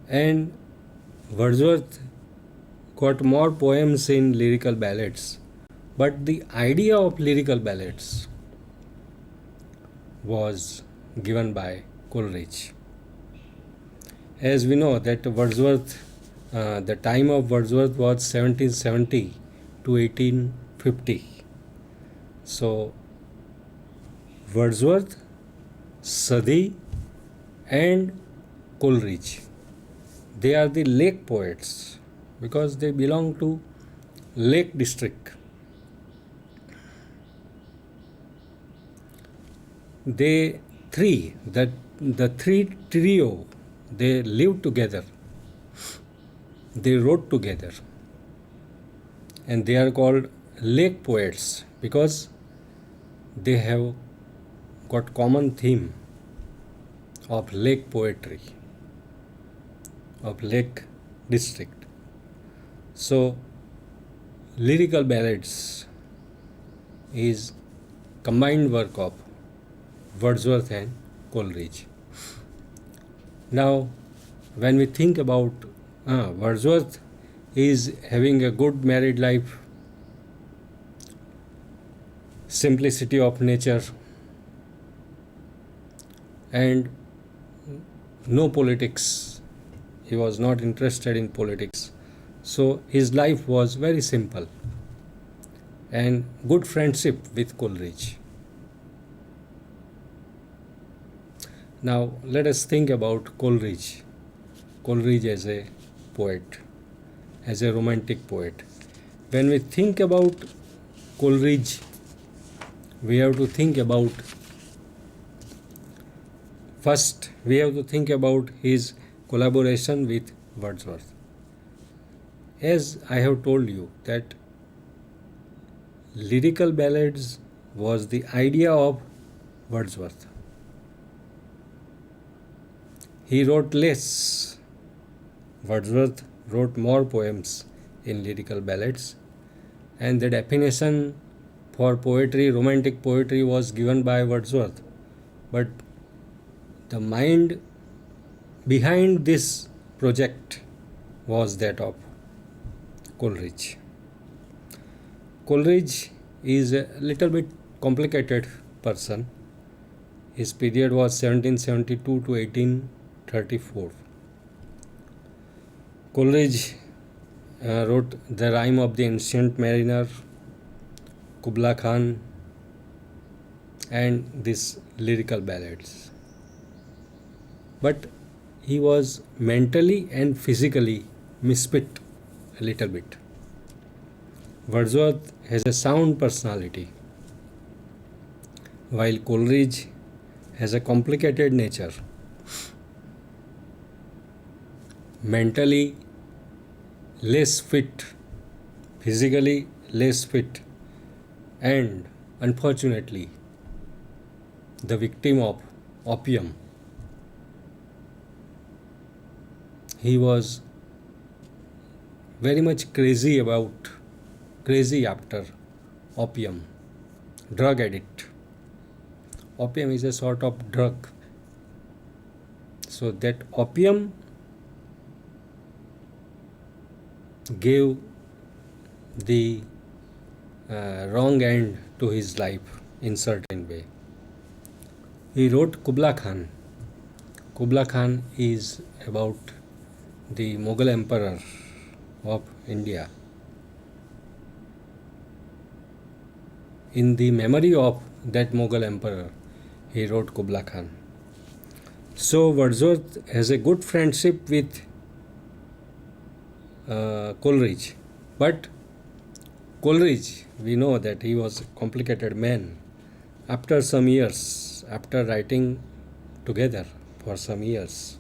And Wordsworth got more poems in lyrical ballads, but the idea of lyrical ballads was given by Coleridge. As we know that the time of Wordsworth was 1770 to 1850. So Wordsworth, Southey, and Coleridge, they are the lake poets because they belong to Lake District. They three, that the three trio, they lived together, they wrote together, and they are called lake poets because they have got common theme of lake poetry, of Lake District. So lyrical ballads is combined work of Wordsworth and Coleridge. Now, when we think about Wordsworth is having a good married life, simplicity of nature, and no politics. He was not interested in politics. So his life was very simple and good friendship with Coleridge. Now let us think about Coleridge. Coleridge as a poet, as a romantic poet. When we think about Coleridge, we have to think about first we have to think about his collaboration with Wordsworth. As I have told you that lyrical ballads was the idea of Wordsworth. He wrote less. Wordsworth wrote more poems in lyrical ballads, and the definition for poetry, romantic poetry, was given by Wordsworth. But the mind behind this project was that of Coleridge. Coleridge is a little bit complicated person. His period was 1772 to 1834. Coleridge wrote The Rime of the Ancient Mariner, Kubla Khan, and these lyrical ballads. But he was mentally and physically misfit a little bit. Wordsworth has a sound personality, while Coleridge has a complicated nature. Mentally less fit, physically less fit, and unfortunately the victim of opium. He was very much crazy after opium, drug addict. Opium is a sort of drug. So that opium gave the wrong end to his life in certain way. He wrote Kubla Khan. Kubla Khan is about the Mughal emperor of India. In the memory of that Mughal emperor, he wrote Kubla Khan. So Wordsworth has a good friendship with Coleridge. But Coleridge, we know that he was a complicated man. After some years, after writing together for some years,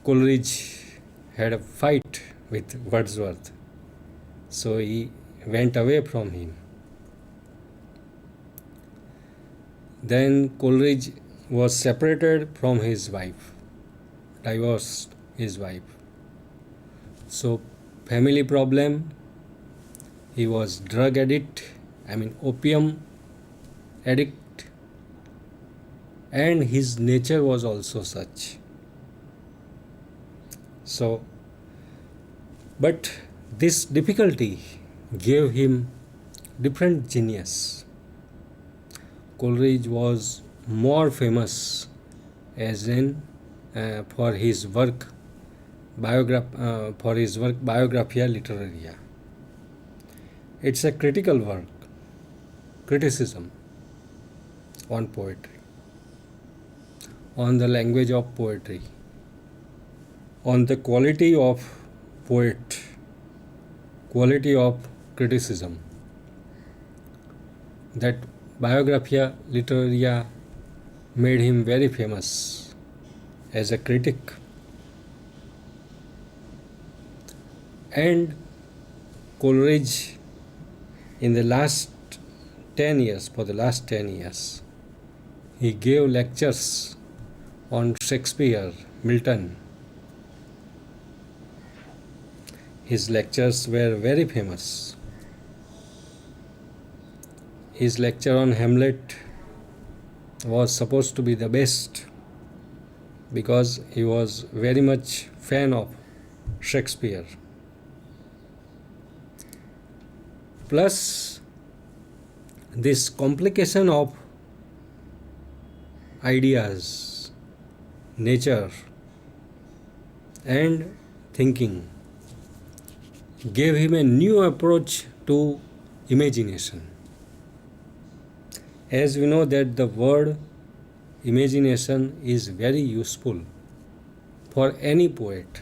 Coleridge had a fight with Wordsworth. So he went away from him. Then Coleridge was separated from his wife, divorced his wife. So family problem, he was drug addict, opium addict, and his nature was also such. So, but this difficulty gave him different genius. Coleridge was more famous as in for his work Biographia Literaria. It's a critical work, criticism on poetry, on the language of poetry, on the quality of poet, quality of criticism. That Biographia Literaria made him very famous as a critic. And Coleridge, in the last 10 years, he gave lectures on Shakespeare, Milton. His lectures were very famous. His lecture on Hamlet was supposed to be the best because he was very much fan of Shakespeare. Plus, this complication of ideas, nature, and thinking gave him a new approach to imagination. As we know that the word imagination is very useful for any poet.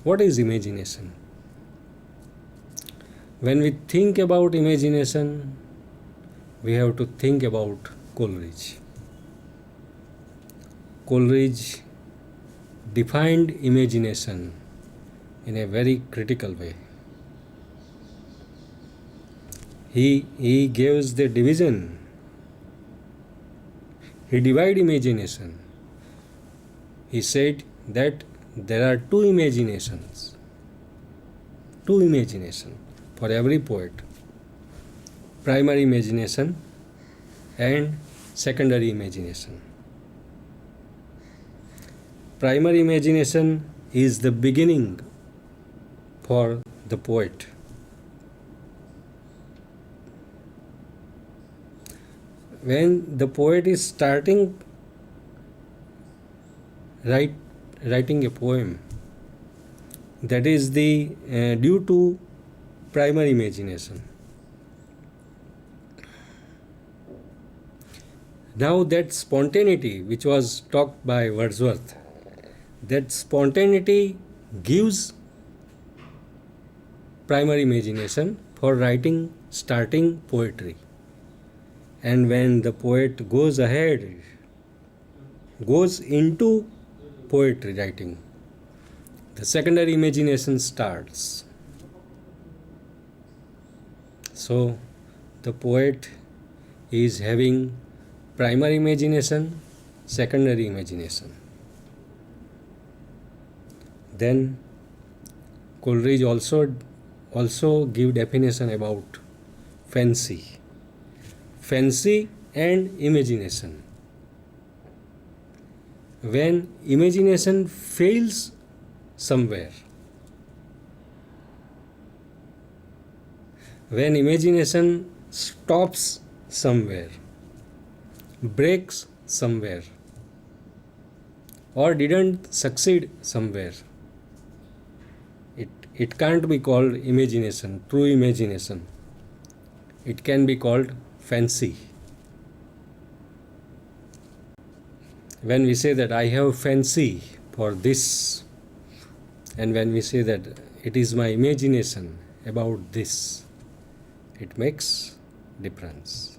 What is imagination? When we think about imagination, we have to think about Coleridge. Coleridge defined imagination in a very critical way. He gives the division. He divided imagination. He said that there are two imaginations for every poet: primary imagination and secondary imagination. Primary imagination is the beginning for the poet. When the poet is starting writing a poem, that is due to primary imagination. Now that spontaneity which was talked by Wordsworth, that spontaneity gives primary imagination for starting poetry. And when the poet goes into poetry writing, the secondary imagination starts. So the poet is having primary imagination, secondary imagination. Then Coleridge also give definition about fancy and imagination. When imagination fails somewhere, when imagination stops somewhere, breaks somewhere, or didn't succeed somewhere, it can't be called imagination, true imagination. It can be called fancy. When we say that I have fancy for this, and when we say that it is my imagination about this, it makes difference.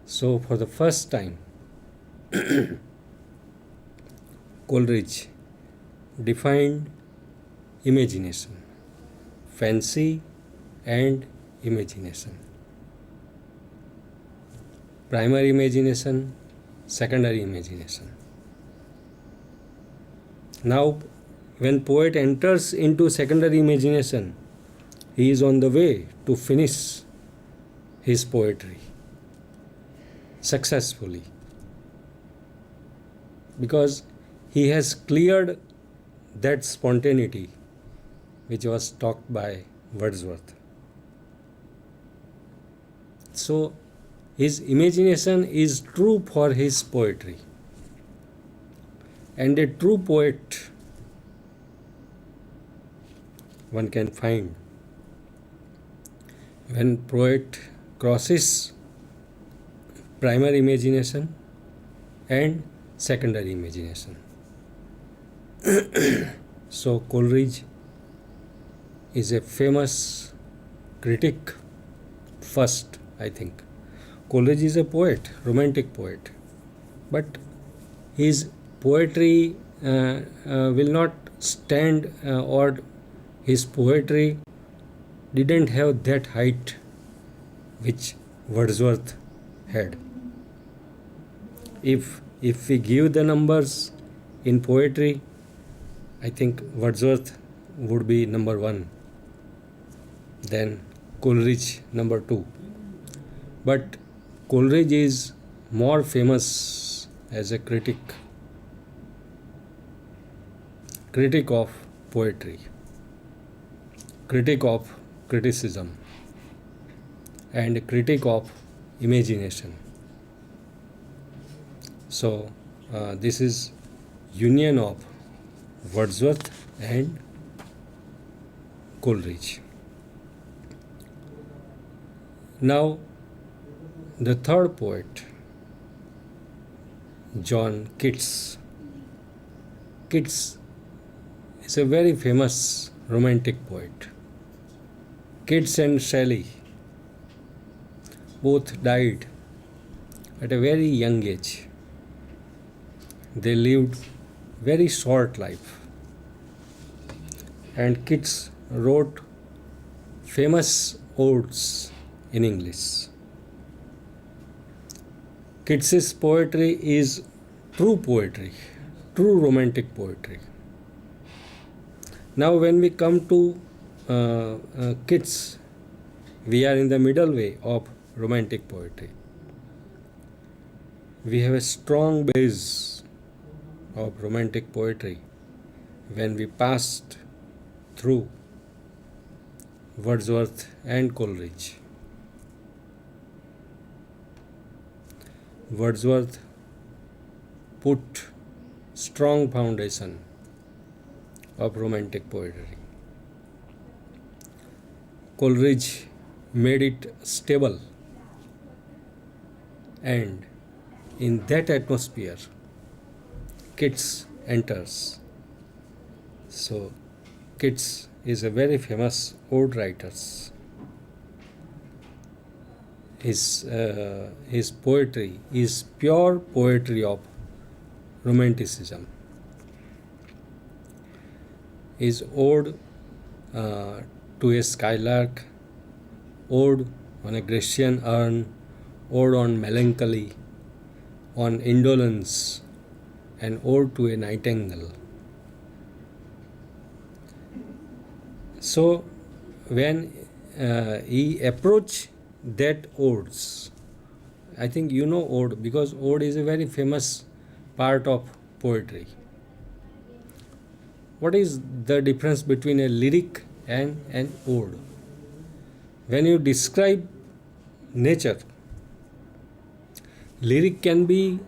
So for the first time, Coleridge defined imagination, fancy and imagination. Primary imagination, secondary imagination. Now, when poet enters into secondary imagination, he is on the way to finish his poetry successfully. because he has cleared that spontaneity which was talked by Wordsworth. So his imagination is true for his poetry. And a true poet one can find when poet crosses primary imagination and secondary imagination. So Coleridge is a famous critic first, I think. Coleridge is a poet, romantic poet, but his poetry will not stand or his poetry didn't have that height which Wordsworth had. If we give the numbers in poetry, I think Wordsworth would be number 1, then Coleridge number 2. But Coleridge is more famous as a critic of poetry, critic of criticism, and critic of imagination. So this is union of Wordsworth and Coleridge. Now the third poet, John Keats. Keats is a very famous romantic poet. Keats and Shelley both died at a very young age. They lived very short life. And Keats wrote famous odes in English. Keats's poetry is true poetry, true romantic poetry. Now when we come to Keats, we are in the middle way of romantic poetry. We have a strong base of romantic poetry when we passed through Wordsworth and Coleridge. Wordsworth put strong foundation of romantic poetry. Coleridge made it stable, and in that atmosphere Keats enters. So Keats is a very famous ode writer. His poetry is pure poetry of romanticism. His ode to a skylark, ode on a Grecian urn, ode on melancholy, on indolence, and ode to a nightingale. So when he approached that odes, I think you know ode because ode is a very famous part of poetry. What is the difference between a lyric and an ode? When you describe nature, lyric can be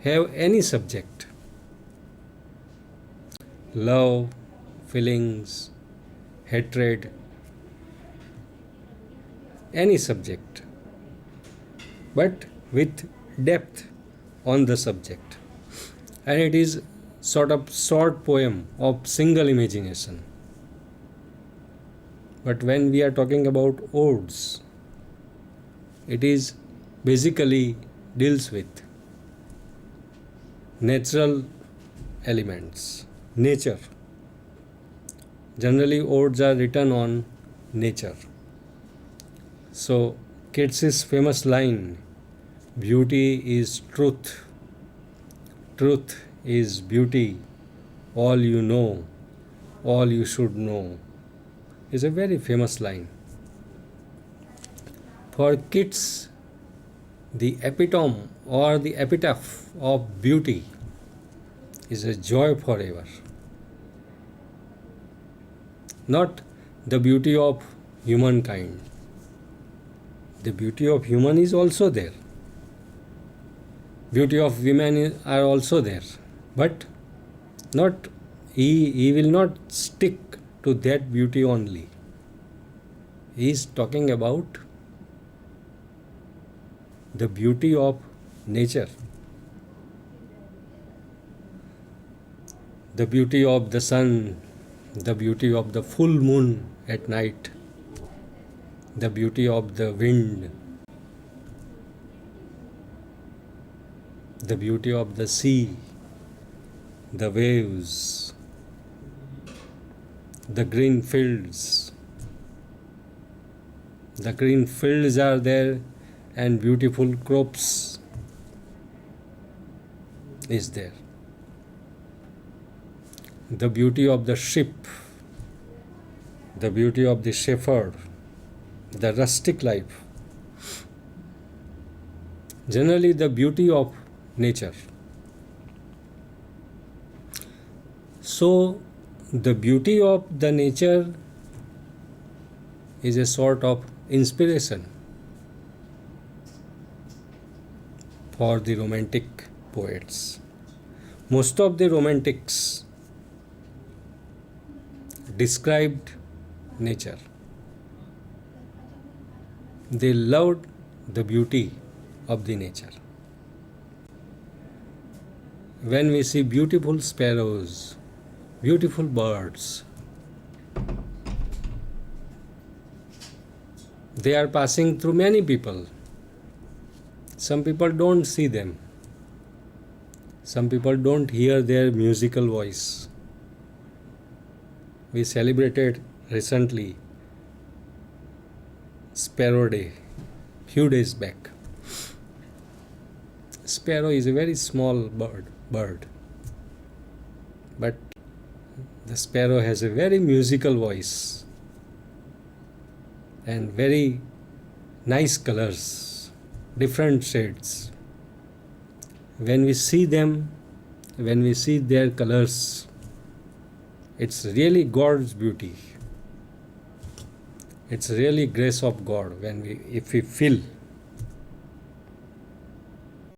have any subject, love, feelings, hatred, any subject, but with depth on the subject, and it is sort of short poem of single imagination. But when we are talking about odes, it is basically deals with natural elements, nature. Generally odes are written on nature. So Keats's famous line, beauty is truth, truth is beauty, all you know, all you should know, is a very famous line. For Keats, The epitome or the epitaph of beauty is a joy forever. Not the beauty of humankind. The beauty of human is also there. Beauty of women are also there. But not he will not stick to that beauty only. He is talking about the beauty of nature, the beauty of the sun, the beauty of the full moon at night, the beauty of the wind, the beauty of the sea, the waves, the green fields. The green fields are there and beautiful crops is there. The beauty of the sheep, the beauty of the shepherd, the rustic life. Generally, the beauty of nature. So, the beauty of the nature is a sort of inspiration for the romantic poets. Most of the romantics described nature. They loved the beauty of the nature. When we see beautiful sparrows, beautiful birds, they are passing through many people. Some people don't see them. Some people don't hear their musical voice. We celebrated recently Sparrow Day, few days back. Sparrow is a very small bird. But the sparrow has a very musical voice and very nice colors, different shades. When we see them, when we see their colors, it's really God's beauty. It's really grace of God if we feel